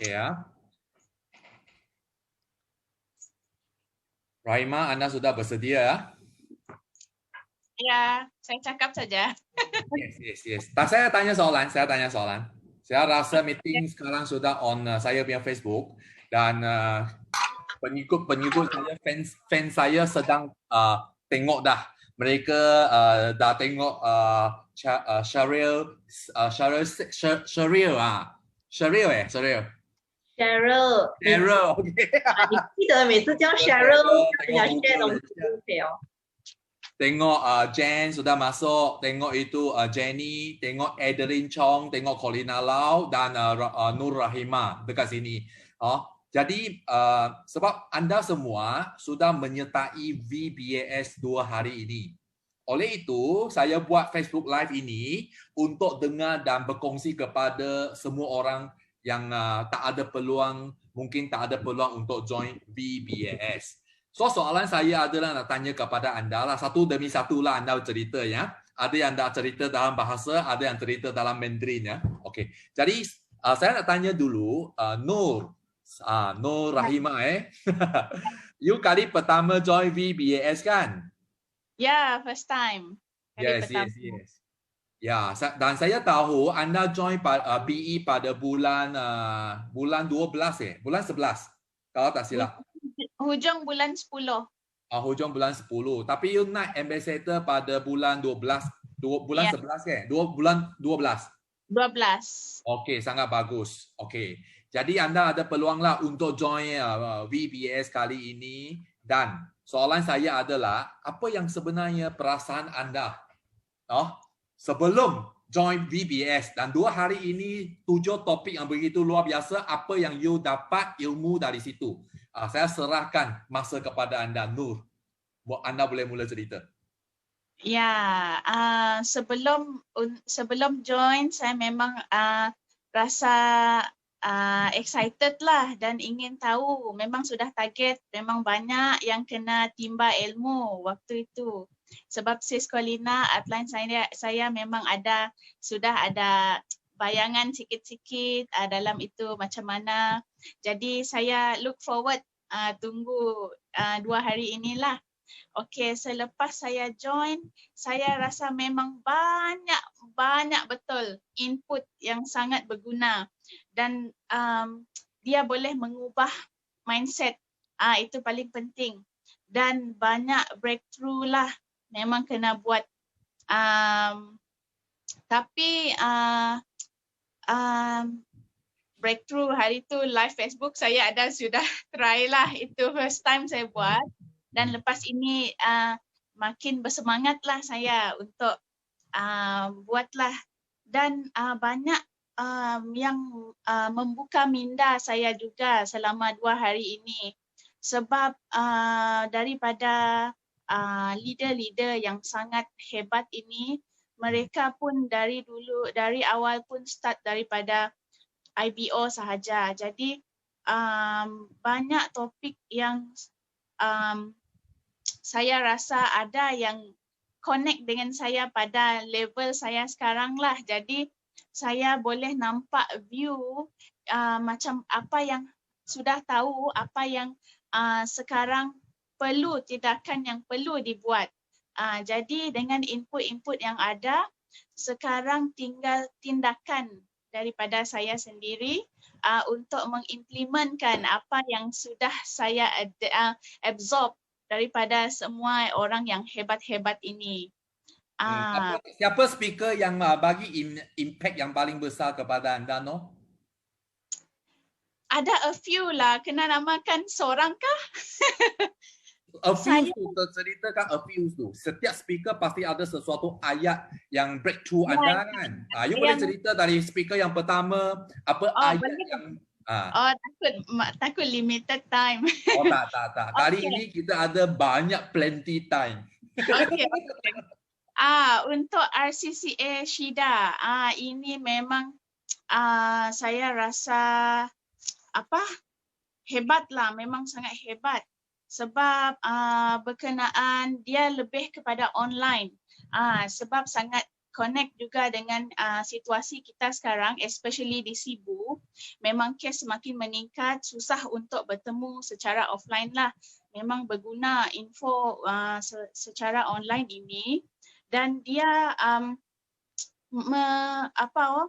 Okey ya. Rahima, Anda sudah bersedia ya? Ya, saya cakap saja. Yes. Saya tanya soalan. Saya rasa meeting sekarang sudah on saya punya Facebook dan pengikut saya, fans saya sedang tengok dah. Mereka dah tengok Sheryl, Sheryl. Cheryl，Cheryl, okay. 你记得每次叫 Cheryl，要 share 东西就可以哦。 Tengok Jen sudah masuk, tengok itu Jenny, tengok Adeline Chong, tengok Colina Lau dan Nur Rahima dekat sini. Jadi sebab anda semua sudah menyertai VBAS 2 hari ini. Oleh itu, saya buat Facebook Live ini untuk dengar dan berkongsi kepada semua orang yang tak ada peluang, mungkin tak ada peluang untuk join VBAS. So, soalan saya adalah nak tanya kepada anda lah, satu demi satu lah anda cerita ya. Ada yang anda cerita dalam bahasa, ada yang cerita dalam Mandarin ya. Okey. Jadi saya nak tanya dulu Nur Rahima you kali pertama join VBAS kan? Ya, first time. Yes. Ya, dan saya tahu anda join PE pada bulan 12 bulan 11 kalau tak silap. Hujung bulan 10. Hujung bulan 10. Tapi you naik ambassador pada bulan 12, bulan 11 kan? Bulan 12. 12. Okey, sangat bagus. Okey. Jadi anda ada peluang lah untuk join VBAS kali ini dan soalan saya adalah apa yang sebenarnya perasaan anda sebelum join VBAS dan 2 hari ini 7 topik yang begitu luar biasa, apa yang you dapat ilmu dari situ? Saya serahkan masa kepada anda, Nur. Anda boleh mula cerita. Ya, sebelum join saya memang rasa excited lah dan ingin tahu. Memang sudah target, memang banyak yang kena timba ilmu waktu itu. Sebab sis Colina, outline saya memang sudah ada bayangan sikit-sikit dalam itu macam mana. Jadi saya look forward tunggu 2 hari inilah. Okey, selepas saya join, saya rasa memang banyak betul input yang sangat berguna dan dia boleh mengubah mindset. Itu paling penting. Dan banyak breakthrough lah memang kena buat. Tapi breakthrough hari tu live Facebook saya sudah try lah. Itu first time saya buat. Dan lepas ini makin bersemangatlah saya untuk buatlah. Dan banyak yang membuka minda saya juga selama 2 hari ini. Sebab daripada leader-leader yang sangat hebat ini, mereka pun dari awal pun start daripada IBO sahaja. Jadi banyak topik yang saya rasa ada yang connect dengan saya pada level saya sekarang lah. Jadi saya boleh nampak view macam apa yang sudah tahu, apa yang sekarang perlu, tindakan yang perlu dibuat. Jadi dengan input-input yang ada, sekarang tinggal tindakan daripada saya sendiri untuk mengimplementkan apa yang sudah saya absorb daripada semua orang yang hebat-hebat ini. Siapa speaker yang bagi impact yang paling besar kepada anda, no? Ada a few lah, kena namakan seorang kah? A few tu, ceritakan a few tu. Setiap speaker pasti ada sesuatu ayat yang breakthrough anda kan. You boleh cerita dari speaker yang pertama, apa ayat boleh. Yang takut limited time. Tak. Kali ini kita ada banyak plenty time. Okay. Untuk RCCA Shida, ini memang saya rasa hebat lah, memang sangat hebat. Sebab berkenaan dia lebih kepada online. Sebab sangat connect juga dengan situasi kita sekarang, especially di Cebu. Memang kes semakin meningkat, susah untuk bertemu secara offline lah. Memang berguna info secara online ini, dan dia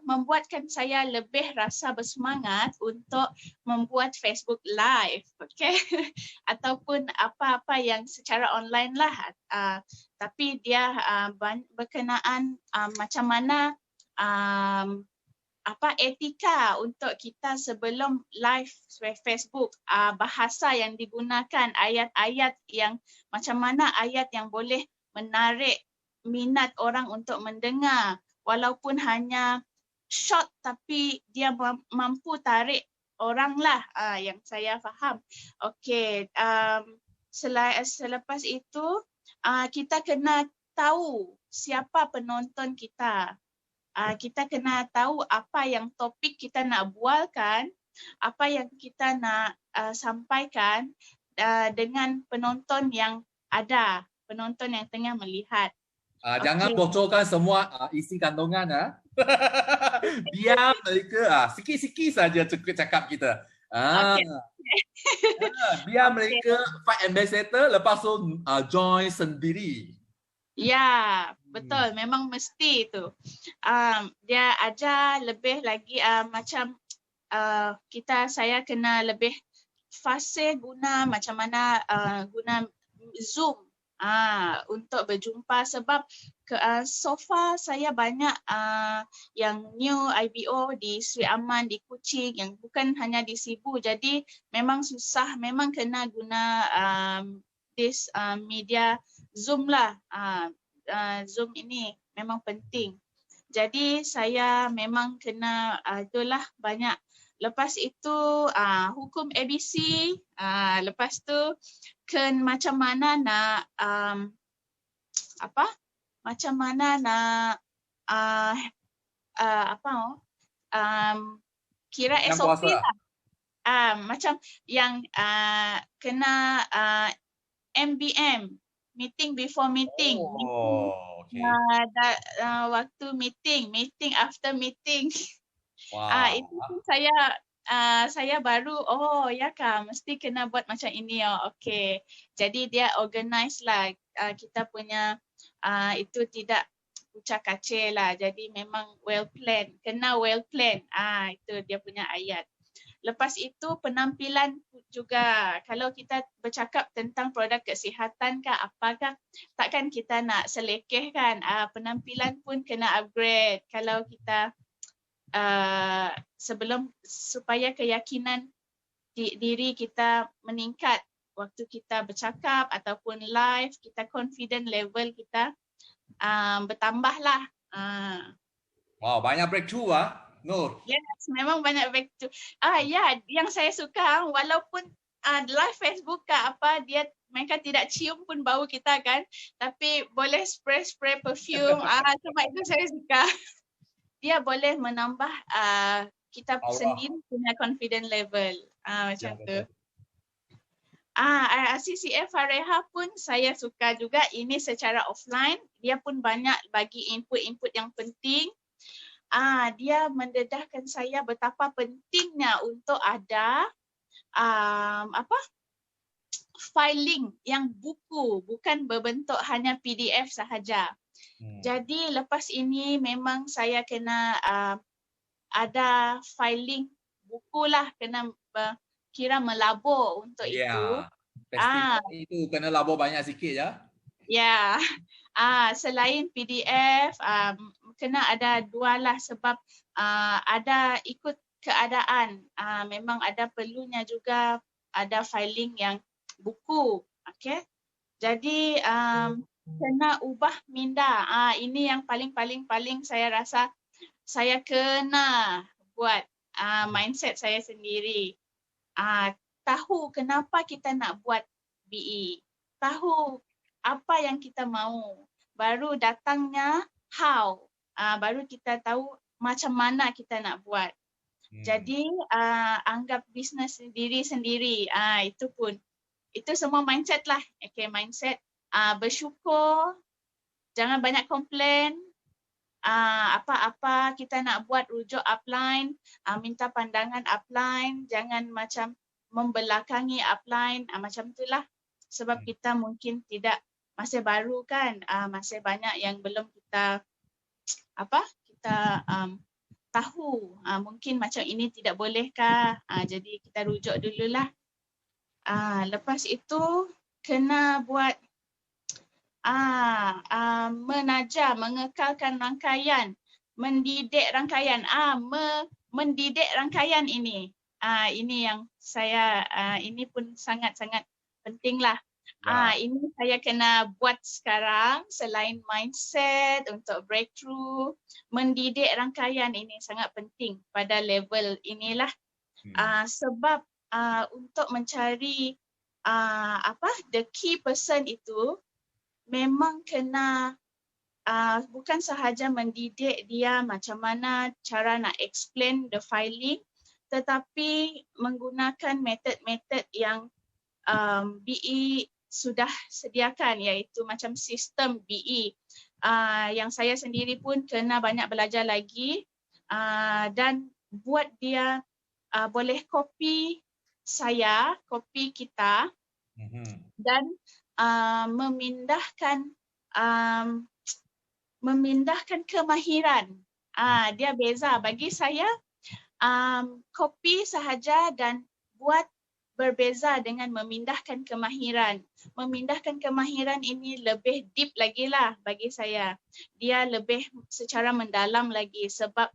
membuatkan saya lebih rasa bersemangat untuk membuat Facebook Live, okay? Ataupun apa-apa yang secara online lah. Tapi dia berkenaan macam mana etika untuk kita sebelum live Facebook, bahasa yang digunakan, ayat-ayat yang macam mana ayat yang boleh menarik minat orang untuk mendengar. Walaupun hanya short tapi dia mampu tarik orang lah, yang saya faham. Okey, selepas itu kita kena tahu siapa penonton kita. Kita kena tahu apa yang topik kita nak bualkan, apa yang kita nak sampaikan dengan penonton yang ada, penonton yang tengah melihat. Jangan bocorkan semua isi kandungan. Biar mereka sikit-sikit saja cakap kita. Biar mereka fight ambassador, lepas tu join sendiri. Ya, betul. Memang mesti itu. Dia ajar lebih lagi macam saya kena lebih fasih guna macam mana guna Zoom untuk berjumpa, sebab so far saya banyak yang new IBO di Sri Aman, di Kuching, yang bukan hanya di Cebu. Jadi memang susah, memang kena guna this media Zoom lah. Zoom ini memang penting. Jadi saya memang kena itulah banyak. Lepas itu hukum ABC, lepas tu macam mana nak macam mana nak kira SOP lah. Macam yang kena MBM, meeting before meeting. Okay. Waktu meeting after meeting. Wow. Itu pun saya baru ya kah, mesti kena buat macam ini. Okay. Jadi dia organize lah kita punya itu tidak ucap kacir lah. Jadi memang well planned, kena well planned. Itu dia punya ayat. Lepas itu penampilan juga. Kalau kita bercakap tentang produk kesihatan kah apakah, takkan kita nak selekeh kan. Penampilan pun kena upgrade. Kalau kita sebelum, supaya keyakinan diri kita meningkat waktu kita bercakap ataupun live, kita confident level kita bertambah lah. Wow, banyak breakthrough Nur. Yes, memang banyak breakthrough. Ya, yang saya suka walaupun live Facebook dia mereka tidak cium pun bau kita kan, tapi boleh spray perfume. Sebab itu saya suka. Dia boleh menambah kita sendiri punya confident level. Macam tu. CCF Fareha pun saya suka juga. Ini secara offline. Dia pun banyak bagi input-input yang penting. Dia mendedahkan saya betapa pentingnya untuk ada filing yang buku, bukan berbentuk hanya PDF sahaja. Jadi lepas ini memang saya kena ada filing buku lah, kena kira melabur untuk itu. Itu kena labur banyak sikit ya. Ya. Selain PDF kena ada dua lah, sebab ada ikut keadaan. Memang ada perlunya juga ada filing yang buku. Okay. Jadi kena ubah minda. Ini yang paling saya rasa saya kena buat mindset saya sendiri. Tahu kenapa kita nak buat BE. Tahu apa yang kita mau. Baru datangnya how. Baru kita tahu macam mana kita nak buat. Jadi anggap bisnes diri sendiri. Itu pun. Itu semua mindset lah. Okay, mindset. Bersyukur, jangan banyak komplain, apa-apa kita nak buat rujuk upline, minta pandangan upline, jangan macam membelakangi upline, macam itulah. Sebab kita mungkin tidak, masih baru kan, masih banyak yang belum kita tahu. Mungkin macam ini tidak bolehkah, jadi kita rujuk dululah. Lepas itu kena buat menajar, mengekalkan rangkaian, mendidik rangkaian. Mendidik rangkaian ini. Ini yang saya, ini pun sangat-sangat pentinglah. Ini saya kena buat sekarang selain mindset untuk breakthrough. Mendidik rangkaian ini sangat penting pada level inilah. Sebab untuk mencari the key person itu, memang kena bukan sahaja mendidik dia macam mana cara nak explain the filing, tetapi menggunakan metod-metod yang BE sudah sediakan, iaitu macam sistem BE. Yang saya sendiri pun kena banyak belajar lagi, dan buat dia boleh copy saya, copy kita, dan memindahkan kemahiran. Dia beza. Bagi saya, copy sahaja dan buat berbeza dengan memindahkan kemahiran. Memindahkan kemahiran ini lebih deep lagi lah bagi saya. Dia lebih secara mendalam lagi sebab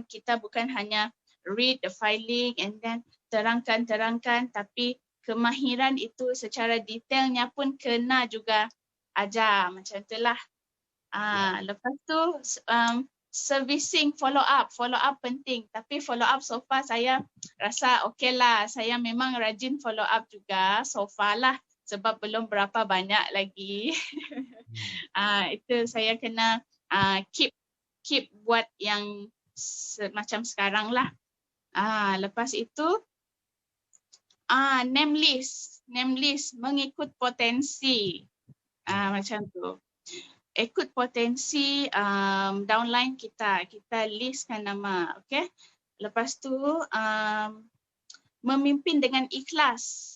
kita bukan hanya read the filing and then terangkan, tapi kemahiran itu secara detailnya pun kena juga ajar, macam itulah. Lepas tu servicing, follow up penting, tapi follow up so far saya rasa okey lah. Saya memang rajin follow up juga so far lah, sebab belum berapa banyak lagi. Itu saya kena keep buat yang macam sekarang lah. Lepas itu name list mengikut potensi, macam tu. Ikut potensi downline kita listkan nama, okey. Lepas tu memimpin dengan ikhlas.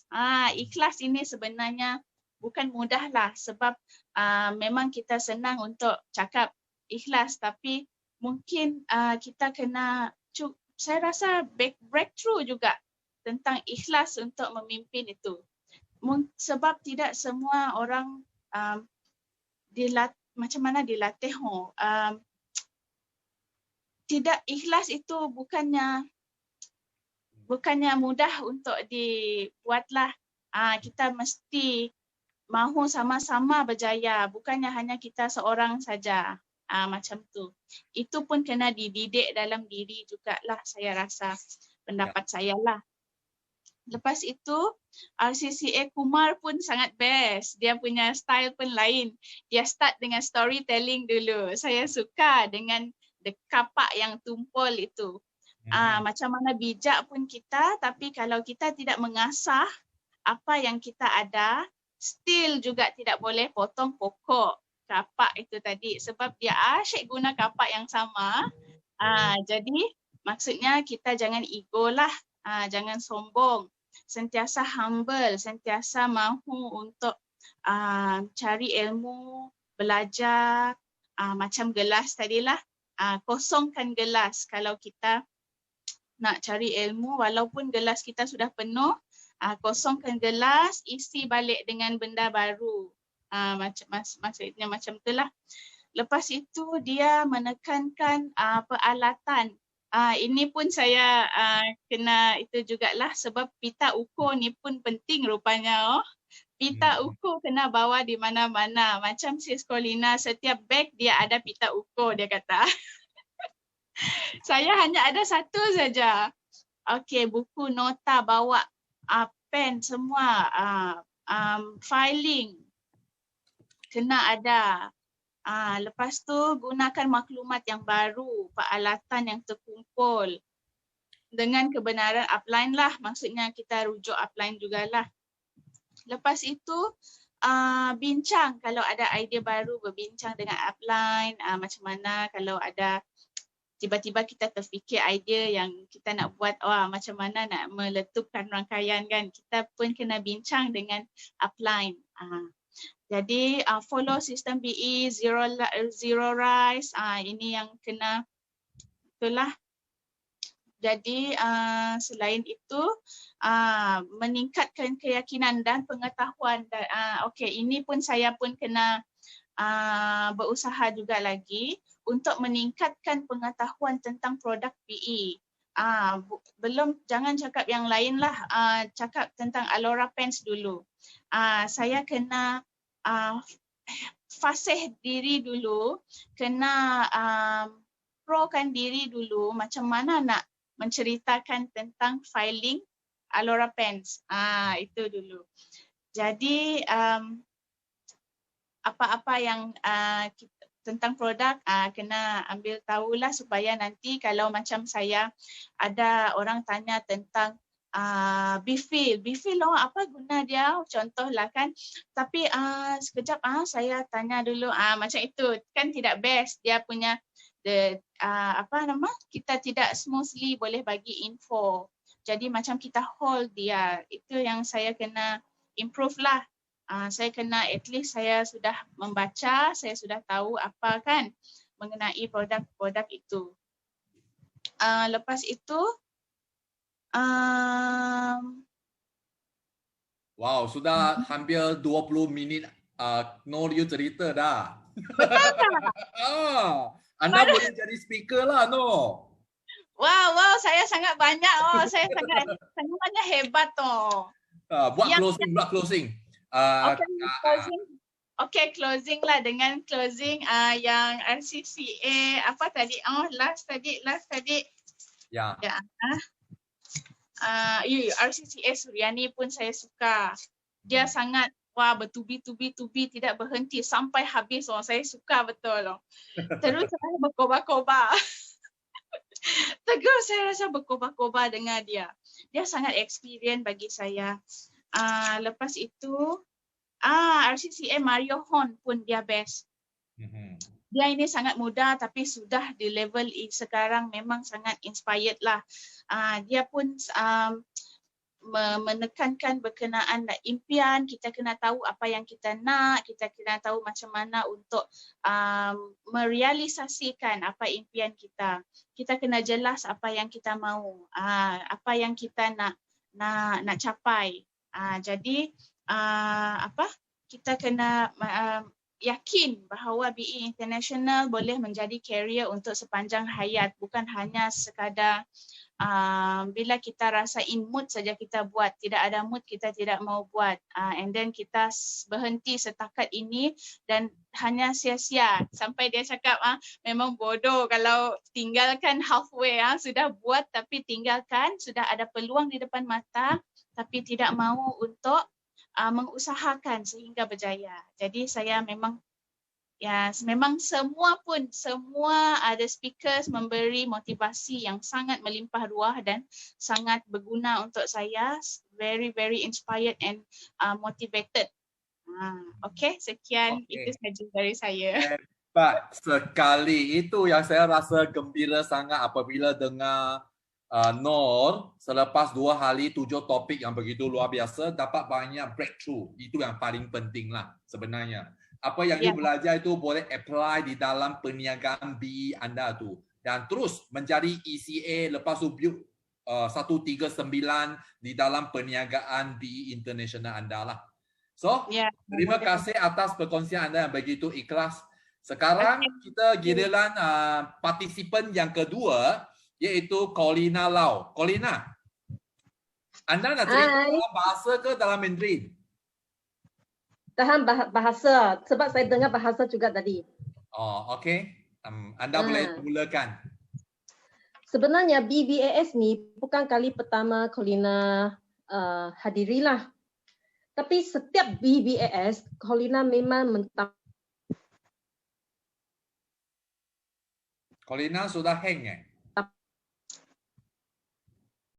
Ikhlas ini sebenarnya bukan mudah lah, sebab memang kita senang untuk cakap ikhlas, tapi mungkin kita kena, saya rasa breakthrough juga tentang ikhlas untuk memimpin itu. Sebab tidak semua orang macam mana dilatih. Tidak, ikhlas itu bukannya mudah untuk dibuatlah. Kita mesti mahu sama-sama berjaya, bukannya hanya kita seorang saja. Macam tu. Itu pun kena dididik dalam diri jugalah, saya rasa, pendapat saya lah. Lepas itu RCCA Kumar pun sangat best. Dia punya style pun lain. Dia start dengan storytelling dulu. Saya suka dengan the kapak yang tumpul itu. Macam mana bijak pun kita, tapi kalau kita tidak mengasah apa yang kita ada, still juga tidak boleh potong pokok kapak itu tadi, sebab dia asyik guna kapak yang sama. Jadi maksudnya kita jangan ego lah, jangan sombong, sentiasa humble, sentiasa mahu untuk cari ilmu, belajar, macam gelas tadilah, kosongkan gelas kalau kita nak cari ilmu, walaupun gelas kita sudah penuh, kosongkan gelas, isi balik dengan benda baru. Maksudnya macam itulah. Lepas itu dia menekankan peralatan. Ini pun saya kena itu jugalah, sebab pita ukur ni pun penting rupanya. Pita ukur kena bawa di mana-mana. Macam Sis Colina, setiap beg dia ada pita ukur, dia kata. Saya hanya ada satu saja. Okey, buku nota bawa, pen semua, filing kena ada. Lepas tu gunakan maklumat yang baru, peralatan yang terkumpul dengan kebenaran upline lah. Maksudnya kita rujuk upline jugalah. Lepas itu bincang kalau ada idea baru, berbincang dengan upline, macam mana kalau ada tiba-tiba kita terfikir idea yang kita nak buat, macam mana nak meletupkan rangkaian kan, kita pun kena bincang dengan upline. Jadi follow sistem BE, zero rise, ini yang kena, itulah. Jadi selain itu meningkatkan keyakinan dan pengetahuan. Okey, ini pun saya pun kena berusaha juga lagi untuk meningkatkan pengetahuan tentang produk PE. Belum, jangan cakap yang lain lah, cakap tentang Alora Pens dulu. Saya kena fasih diri dulu, kena prokan diri dulu macam mana nak menceritakan tentang filing Alora Pens. Itu dulu. Jadi apa-apa yang tentang produk kena ambil tahulah supaya nanti kalau macam saya ada orang tanya tentang Bifil apa guna dia, contohlah kan. Tapi sekejap saya tanya dulu, macam itu kan tidak best, dia punya kita tidak smoothly boleh bagi info. Jadi macam kita hold dia, itu yang saya kena improve lah. Saya kena, at least saya sudah membaca, saya sudah tahu apa kan mengenai produk-produk itu. Lepas itu, wow, sudah hampir 20 minit Nur you cerita dah. betul tak? Anda boleh jadi speaker lah, No. Wow, saya sangat banyak. Saya sangat banyak hebat tu. Buat closing. Closing lah, dengan closing yang RCCA apa tadi? Last tadi. Ya. RCCA Suryani pun saya suka. Dia sangat bertubi-tubi tidak berhenti sampai habis. Saya suka betul. Terus saya berkobar-kobar. Tegur, saya rasa berkobar-kobar dengan dia. Dia sangat experience bagi saya. Lepas itu, RCCA Mario Hon pun dia best. Dia ini sangat muda tapi sudah di level sekarang memang sangat inspired lah. Dia pun menekankan berkenaan impian, kita kena tahu apa yang kita nak, kita kena tahu macam mana untuk merealisasikan apa impian kita. Kita kena jelas apa yang kita mahu, apa yang kita nak capai. Jadi kita kena yakin bahawa BE International boleh menjadi career untuk sepanjang hayat, bukan hanya sekadar bila kita rasa in mood saja kita buat, tidak ada mood kita tidak mau buat, and then kita berhenti setakat ini dan hanya sia-sia sampai dia cakap memang bodoh kalau tinggalkan halfway, sudah buat tapi tinggalkan, sudah ada peluang di depan mata tapi tidak mahu untuk mengusahakan sehingga berjaya. Jadi saya memang semua ada speakers memberi motivasi yang sangat melimpah ruah dan sangat berguna untuk saya, very inspired and motivated. Sekian. Itu saja dari saya. Hebat sekali. Itu yang saya rasa gembira sangat apabila dengar Nur selepas 2 hari 7 topik yang begitu luar biasa dapat banyak breakthrough. Itu yang paling penting lah sebenarnya. Apa yang you belajar itu boleh apply di dalam perniagaan BE anda tu. Dan terus menjadi ECA lepas tu build 139 di dalam perniagaan BE International anda lah. So, terima kasih atas perkongsian anda yang begitu ikhlas. Sekarang kita giliran partisipan yang kedua, iaitu Colina Lau. Colina, anda nak cerita dalam bahasa ke dalam Mandarin? Tahan bahasa, sebab saya dengar bahasa juga tadi. Okey. Anda boleh mulakan. Sebenarnya BBAS ni bukan kali pertama Colina hadirilah. Tapi setiap BBAS, Colina memang Colina sudah hang